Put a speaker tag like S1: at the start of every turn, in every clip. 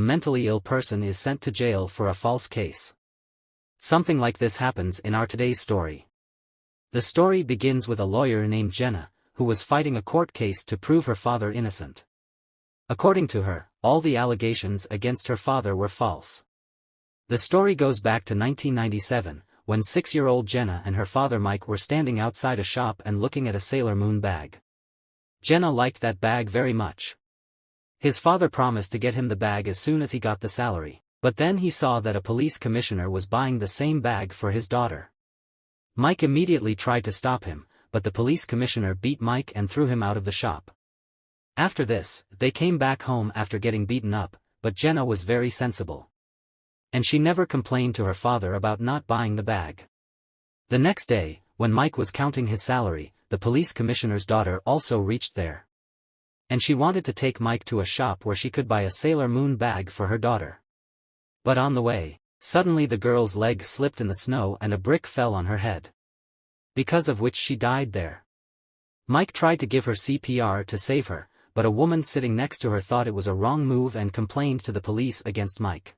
S1: A mentally ill person is sent to jail for a false case. Something like this happens in our today's story. The story begins with a lawyer named Jenna, who was fighting a court case to prove her father innocent. According to her, all the allegations against her father were false. The story goes back to 1997, when 6-year-old Jenna and her father Mike were standing outside a shop and looking at a Sailor Moon bag. Jenna liked that bag very much. His father promised to get him the bag as soon as he got the salary, but then he saw that a police commissioner was buying the same bag for his daughter. Mike immediately tried to stop him, but the police commissioner beat Mike and threw him out of the shop. After this, they came back home after getting beaten up, but Jenna was very sensible. And she never complained to her father about not buying the bag. The next day, when Mike was counting his salary, the police commissioner's daughter also reached there. And she wanted to take Mike to a shop where she could buy a Sailor Moon bag for her daughter. But on the way, suddenly the girl's leg slipped in the snow and a brick fell on her head, because of which she died there. Mike tried to give her CPR to save her, but a woman sitting next to her thought it was a wrong move and complained to the police against Mike.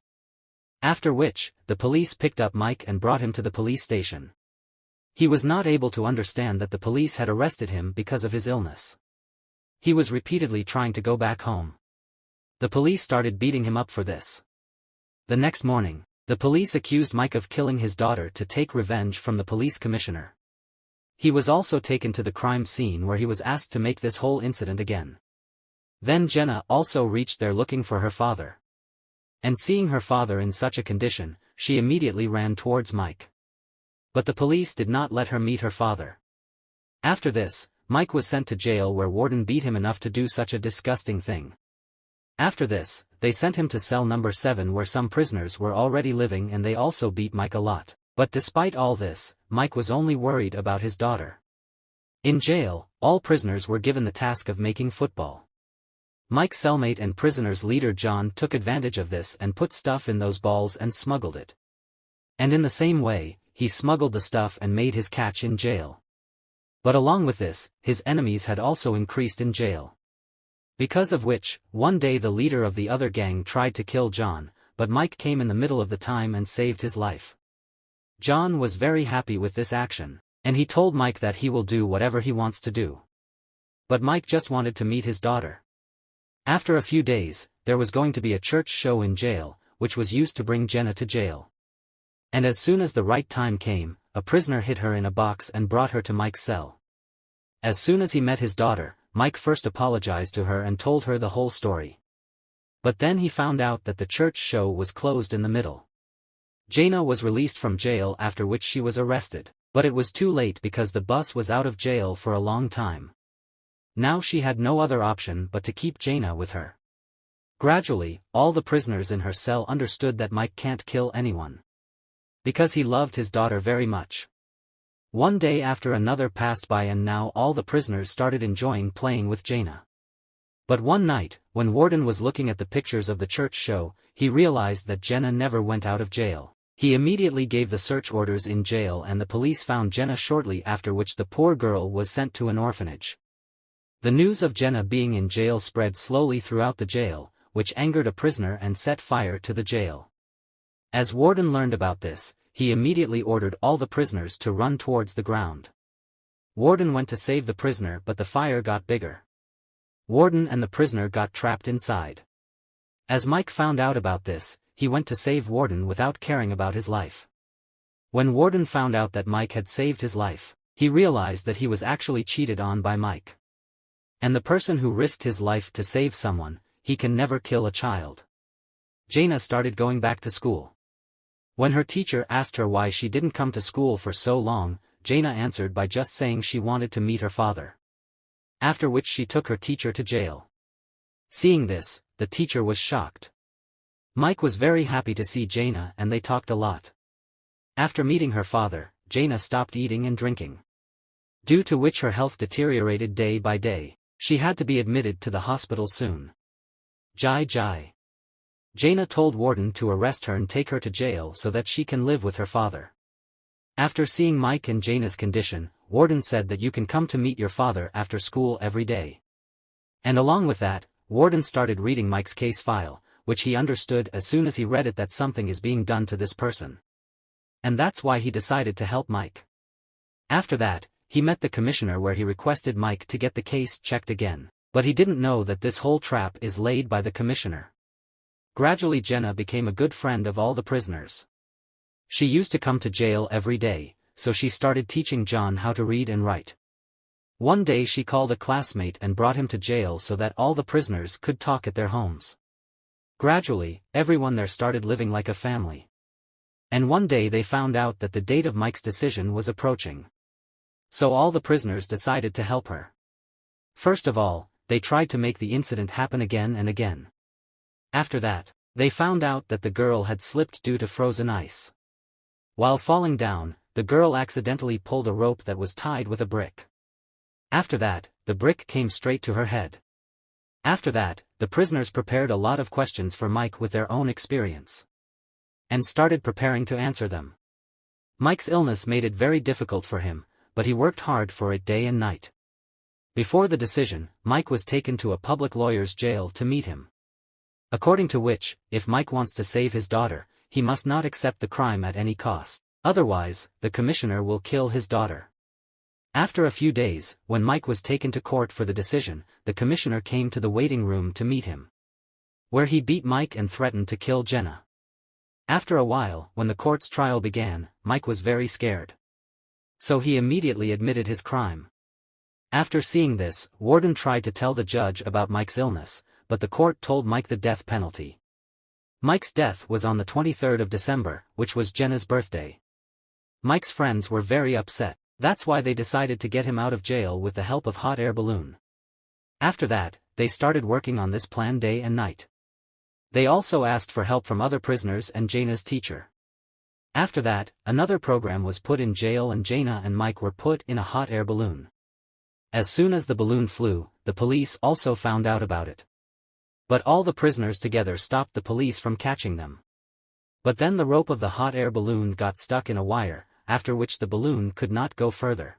S1: After which, the police picked up Mike and brought him to the police station. He was not able to understand that the police had arrested him because of his illness. He was repeatedly trying to go back home. The police started beating him up for this. The next morning, the police accused Mike of killing his daughter to take revenge from the police commissioner. He was also taken to the crime scene where he was asked to make this whole incident again. Then Jenna also reached there looking for her father. And seeing her father in such a condition, she immediately ran towards Mike. But the police did not let her meet her father. After this, Mike was sent to jail where warden beat him enough to do such a disgusting thing. After this, they sent him to cell number 7 where some prisoners were already living and they also beat Mike a lot. But despite all this, Mike was only worried about his daughter. In jail, all prisoners were given the task of making football. Mike's cellmate and prisoner's leader John took advantage of this and put stuff in those balls and smuggled it. And in the same way, he smuggled the stuff and made his catch in jail. But along with this, his enemies had also increased in jail. Because of which, one day the leader of the other gang tried to kill John, but Mike came in the middle of the time and saved his life. John was very happy with this action, and he told Mike that he will do whatever he wants to do. But Mike just wanted to meet his daughter. After a few days, there was going to be a church show in jail, which was used to bring Jenna to jail. And as soon as the right time came, a prisoner hid her in a box and brought her to Mike's cell. As soon as he met his daughter, Mike first apologized to her and told her the whole story. But then he found out that the church show was closed in the middle. Jenna was released from jail after which she was arrested, but it was too late because the bus was out of jail for a long time. Now she had no other option but to keep Jenna with her. Gradually, all the prisoners in her cell understood that Mike can't kill anyone, because he loved his daughter very much. One day after another passed by and now all the prisoners started enjoying playing with Jenna. But one night, when Warden was looking at the pictures of the church show, he realized that Jenna never went out of jail. He immediately gave the search orders in jail and the police found Jenna shortly after which the poor girl was sent to an orphanage. The news of Jenna being in jail spread slowly throughout the jail, which angered a prisoner and set fire to the jail. As Warden learned about this, he immediately ordered all the prisoners to run towards the ground. Warden went to save the prisoner but the fire got bigger. Warden and the prisoner got trapped inside. As Mike found out about this, he went to save Warden without caring about his life. When Warden found out that Mike had saved his life, he realized that he was actually cheated on by Mike. And the person who risked his life to save someone, he can never kill a child. Jenna started going back to school. When her teacher asked her why she didn't come to school for so long, Jenna answered by just saying she wanted to meet her father. After which she took her teacher to jail. Seeing this, the teacher was shocked. Mike was very happy to see Jenna and they talked a lot. After meeting her father, Jenna stopped eating and drinking, due to which her health deteriorated day by day. She had to be admitted to the hospital soon. Jai. Jenna told Warden to arrest her and take her to jail so that she can live with her father. After seeing Mike and Jenna's condition, Warden said that you can come to meet your father after school every day. And along with that, Warden started reading Mike's case file, which he understood as soon as he read it that something is being done to this person. And that's why he decided to help Mike. After that, he met the commissioner where he requested Mike to get the case checked again, but he didn't know that this whole trap is laid by the commissioner. Gradually Jenna became a good friend of all the prisoners. She used to come to jail every day, so she started teaching John how to read and write. One day she called a classmate and brought him to jail so that all the prisoners could talk at their homes. Gradually, everyone there started living like a family. And one day they found out that the date of Mike's decision was approaching. So all the prisoners decided to help her. First of all, they tried to make the incident happen again and again. After that, they found out that the girl had slipped due to frozen ice. While falling down, the girl accidentally pulled a rope that was tied with a brick. After that, the brick came straight to her head. After that, the prisoners prepared a lot of questions for Mike with their own experience. And started preparing to answer them. Mike's illness made it very difficult for him, but he worked hard for it day and night. Before the decision, Mike was taken to a public lawyer's jail to meet him. According to which, if Mike wants to save his daughter, he must not accept the crime at any cost. Otherwise, the commissioner will kill his daughter. After a few days, when Mike was taken to court for the decision, the commissioner came to the waiting room to meet him. Where he beat Mike and threatened to kill Jenna. After a while, when the court's trial began, Mike was very scared. So he immediately admitted his crime. After seeing this, Warden tried to tell the judge about Mike's illness, but the court told Mike the death penalty. Mike's death was on the 23rd of December, which was Jenna's birthday. Mike's friends were very upset. That's why they decided to get him out of jail with the help of hot air balloon. After that, they started working on this plan day and night. They also asked for help from other prisoners and Jaina's teacher. After that, another program was put in jail and Jaina and Mike were put in a hot air balloon. As soon as the balloon flew, the police also found out about it. But all the prisoners together stopped the police from catching them. But then the rope of the hot air balloon got stuck in a wire, after which the balloon could not go further.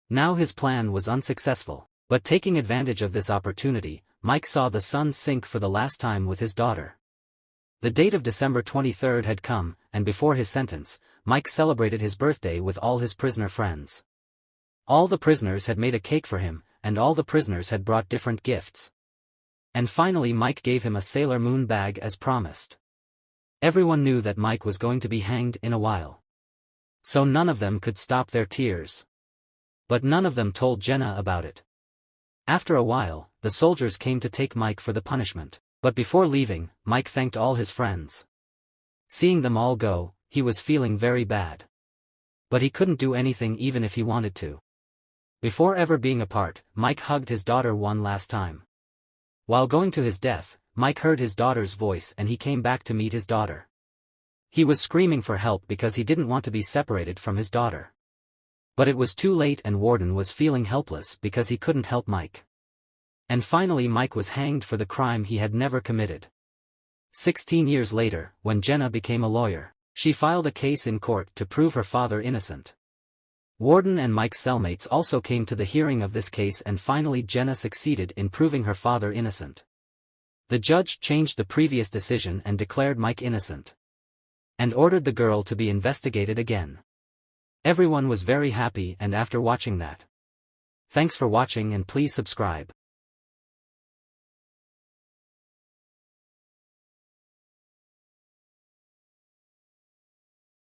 S1: Now his plan was unsuccessful, but taking advantage of this opportunity, Mike saw the sun sink for the last time with his daughter. The date of December 23rd had come, and before his sentence, Mike celebrated his birthday with all his prisoner friends. All the prisoners had made a cake for him, and all the prisoners had brought different gifts. And finally Mike gave him a Sailor Moon bag as promised. Everyone knew that Mike was going to be hanged in a while. So none of them could stop their tears. But none of them told Jenna about it. After a while, the soldiers came to take Mike for the punishment, but before leaving, Mike thanked all his friends. Seeing them all go, he was feeling very bad. But he couldn't do anything even if he wanted to. Before ever being apart, Mike hugged his daughter one last time. While going to his death, Mike heard his daughter's voice and he came back to meet his daughter. He was screaming for help because he didn't want to be separated from his daughter. But it was too late and Warden was feeling helpless because he couldn't help Mike. And finally Mike was hanged for the crime he had never committed. 16 years later, when Jenna became a lawyer, she filed a case in court to prove her father innocent. Warden and Mike's cellmates also came to the hearing of this case and finally Jenna succeeded in proving her father innocent. The judge changed the previous decision and declared Mike innocent. And ordered the girl to be investigated again. Everyone was very happy and after watching that. Thanks for watching and please subscribe.